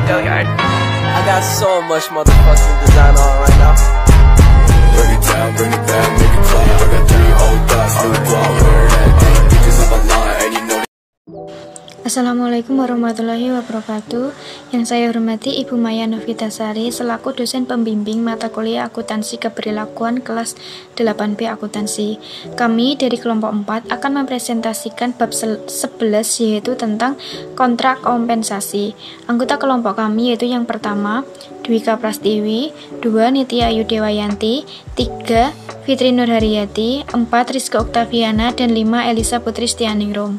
Go yard. I got so much motherfucking design on right now. Bring it down, bring it back, make it clap. I got 3 old thoughts, do it wrong, heard that thing. Bitches on my line, and you know. Assalamualaikum warahmatullahi wabarakatuh. Yang saya hormati Ibu Maya Novitasari selaku dosen pembimbing mata kuliah akuntansi keberlakuan kelas 8B akuntansi. Kami dari kelompok 4 akan mempresentasikan bab 11 yaitu tentang kontrak kompensasi. Anggota kelompok kami yaitu yang pertama Dwika Prastiwi, 2 Nitya Ayu Dewayanti, 3 Fitri Nurharyati, 4 Rizka Oktaviana, dan 5 Elisa Putri Setianingrum.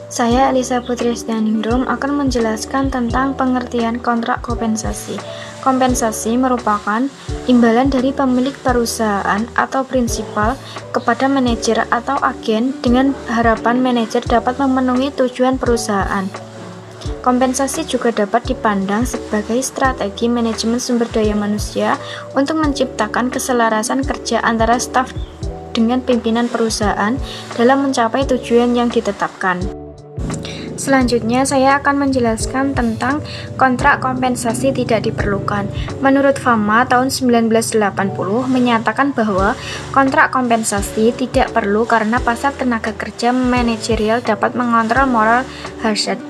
Saya Elisa Putri Setianingrum akan menjelaskan tentang pengertian kontrak kompensasi. Kompensasi merupakan imbalan dari pemilik perusahaan atau prinsipal kepada manajer atau agen dengan harapan manajer dapat memenuhi tujuan perusahaan. Kompensasi juga dapat dipandang sebagai strategi manajemen sumber daya manusia untuk menciptakan keselarasan kerja antara staf dengan pimpinan perusahaan dalam mencapai tujuan yang ditetapkan. Selanjutnya, saya akan menjelaskan tentang kontrak kompensasi tidak diperlukan. Menurut Fama tahun 1980 menyatakan bahwa kontrak kompensasi tidak perlu karena pasar tenaga kerja manajerial dapat mengontrol moral hazard.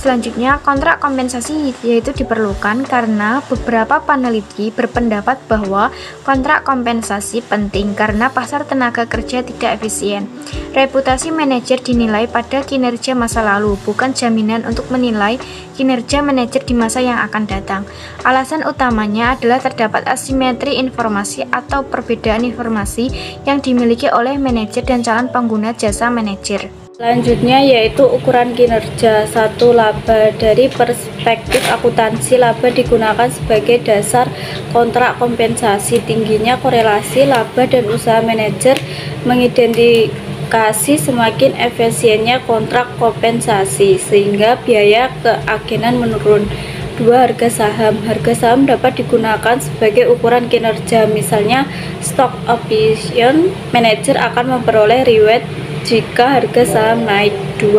Selanjutnya, kontrak kompensasi yaitu diperlukan karena beberapa peneliti berpendapat bahwa kontrak kompensasi penting karena pasar tenaga kerja tidak efisien. Reputasi manajer dinilai pada kinerja masa lalu, bukan jaminan untuk menilai kinerja manajer di masa yang akan datang. Alasan utamanya adalah terdapat asimetri informasi atau perbedaan informasi yang dimiliki oleh manajer dan calon pengguna jasa manajer. Selanjutnya yaitu ukuran kinerja. 1. Laba. Dari perspektif akuntansi, laba digunakan sebagai dasar kontrak kompensasi. Tingginya korelasi laba dan usaha manajer mengidentifikasi semakin efisiennya kontrak kompensasi sehingga biaya keagenan menurun. 2. Harga saham. Harga saham dapat digunakan sebagai ukuran kinerja. Misalnya stock option, manajer akan memperoleh reward jika harga saham naik. 2.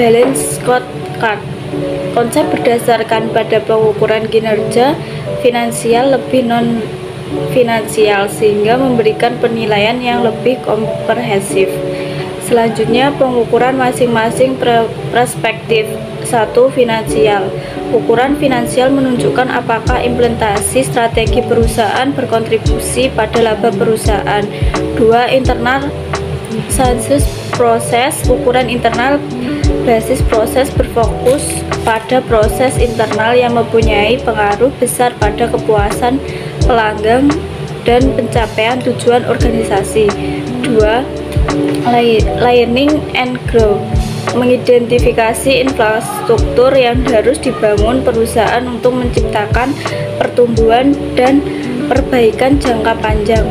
Balance scorecard. Konsep berdasarkan pada pengukuran kinerja finansial lebih non finansial sehingga memberikan penilaian yang lebih komprehensif. Selanjutnya pengukuran masing-masing perspektif. 1. Finansial. Ukuran finansial menunjukkan apakah implementasi strategi perusahaan berkontribusi pada laba perusahaan. 2. Internal basis proses. Ukuran internal basis proses berfokus pada proses internal yang mempunyai pengaruh besar pada kepuasan pelanggan dan pencapaian tujuan organisasi. 2. Learning and growth. Mengidentifikasi infrastruktur yang harus dibangun perusahaan untuk menciptakan pertumbuhan dan perbaikan jangka panjang.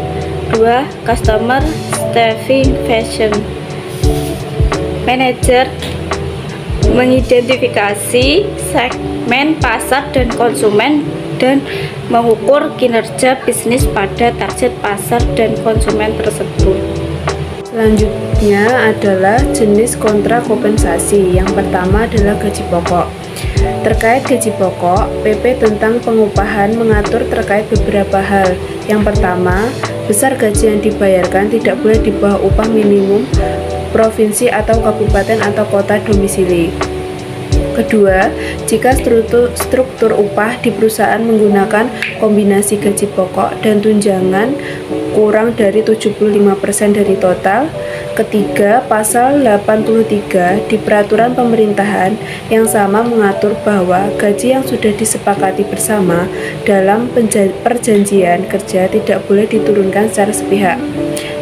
2. Customer staffing fashion. Manajer mengidentifikasi segmen pasar dan konsumen dan mengukur kinerja bisnis pada target pasar dan konsumen tersebut. Selanjutnya adalah jenis kontrak kompensasi. Yang pertama adalah gaji pokok. Terkait gaji pokok, PP tentang pengupahan mengatur terkait beberapa hal. Yang pertama, besar gaji yang dibayarkan tidak boleh di bawah upah minimum provinsi atau kabupaten atau kota domisili. Kedua, jika struktur upah di perusahaan menggunakan kombinasi gaji pokok dan tunjangan kurang dari 75% dari total. Ketiga, pasal 83 di peraturan pemerintahan yang sama mengatur bahwa gaji yang sudah disepakati bersama dalam perjanjian kerja tidak boleh diturunkan secara sepihak.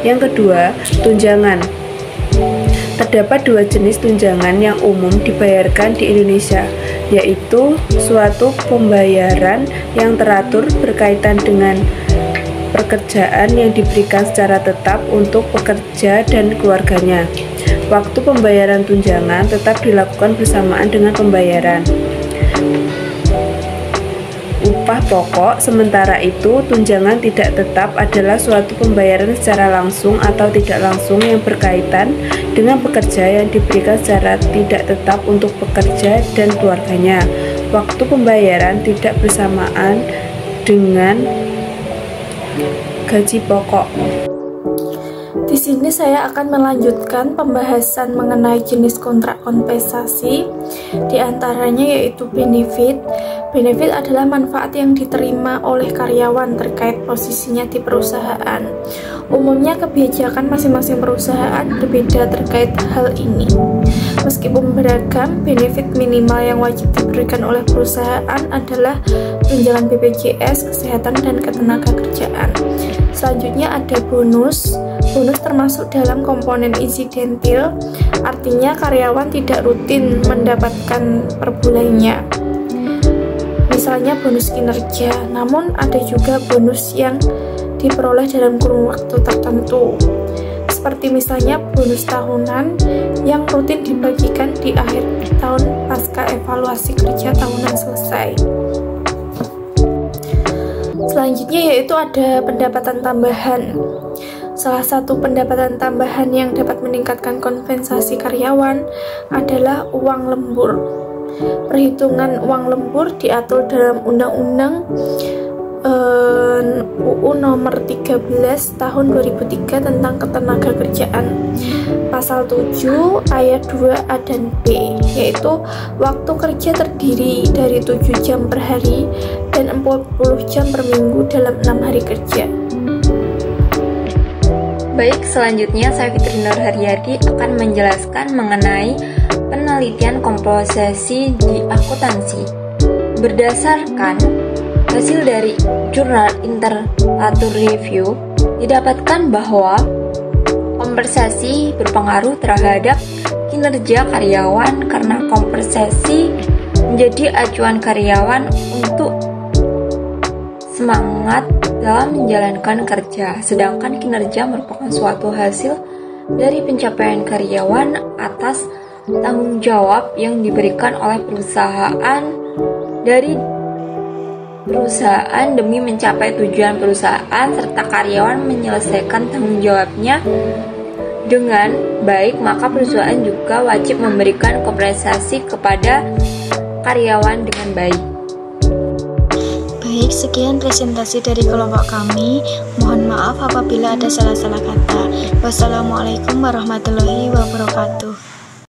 Yang kedua, tunjangan. Terdapat 2 jenis tunjangan yang umum dibayarkan di Indonesia, yaitu suatu pembayaran yang teratur berkaitan dengan pekerjaan yang diberikan secara tetap untuk pekerja dan keluarganya. Waktu pembayaran tunjangan tetap dilakukan bersamaan dengan pembayaran upah pokok. Sementara itu, tunjangan tidak tetap adalah suatu pembayaran secara langsung atau tidak langsung yang berkaitan dengan pekerja yang diberikan secara tidak tetap untuk pekerja dan keluarganya. Waktu pembayaran tidak bersamaan dengan gaji pokok. Di sini saya akan melanjutkan pembahasan mengenai jenis kontrak kompensasi. Di antaranya yaitu benefit. Benefit adalah manfaat yang diterima oleh karyawan terkait posisinya di perusahaan. Umumnya kebijakan masing-masing perusahaan berbeda terkait hal ini. Meskipun beragam, benefit minimal yang wajib diberikan oleh perusahaan adalah tunjangan BPJS, kesehatan, dan ketenagakerjaan. Selanjutnya ada bonus. Bonus termasuk dalam komponen insidentil, artinya karyawan tidak rutin mendapatkan per bulannya. Misalnya bonus kinerja, namun ada juga bonus yang diperoleh dalam kurun waktu tertentu. Seperti misalnya bonus tahunan yang rutin dibagikan di akhir tahun pasca evaluasi kerja tahunan selesai. Selanjutnya yaitu ada pendapatan tambahan. Salah satu pendapatan tambahan yang dapat meningkatkan kompensasi karyawan adalah uang lembur. Perhitungan uang lembur diatur dalam Undang-Undang UU Nomor 13 Tahun 2003 tentang Ketenagakerjaan. Pasal 7 ayat 2A dan B, yaitu waktu kerja terdiri dari 7 jam per hari dan 40 jam per minggu dalam 6 hari kerja. Baik, selanjutnya saya Fitri Nur Haryadi akan menjelaskan mengenai penelitian kompensasi di akuntansi. Berdasarkan hasil dari Jurnal Interlatur Review, didapatkan bahwa kompensasi berpengaruh terhadap kinerja karyawan karena kompensasi menjadi acuan karyawan untuk semangat dalam menjalankan kerja, sedangkan kinerja merupakan suatu hasil dari pencapaian karyawan atas tanggung jawab yang diberikan oleh perusahaan demi mencapai tujuan perusahaan, serta karyawan menyelesaikan tanggung jawabnya dengan baik, maka perusahaan juga wajib memberikan kompensasi kepada karyawan dengan baik. Baik, sekian presentasi dari kelompok kami. Mohon maaf apabila ada salah-salah kata. Wassalamualaikum warahmatullahi wabarakatuh.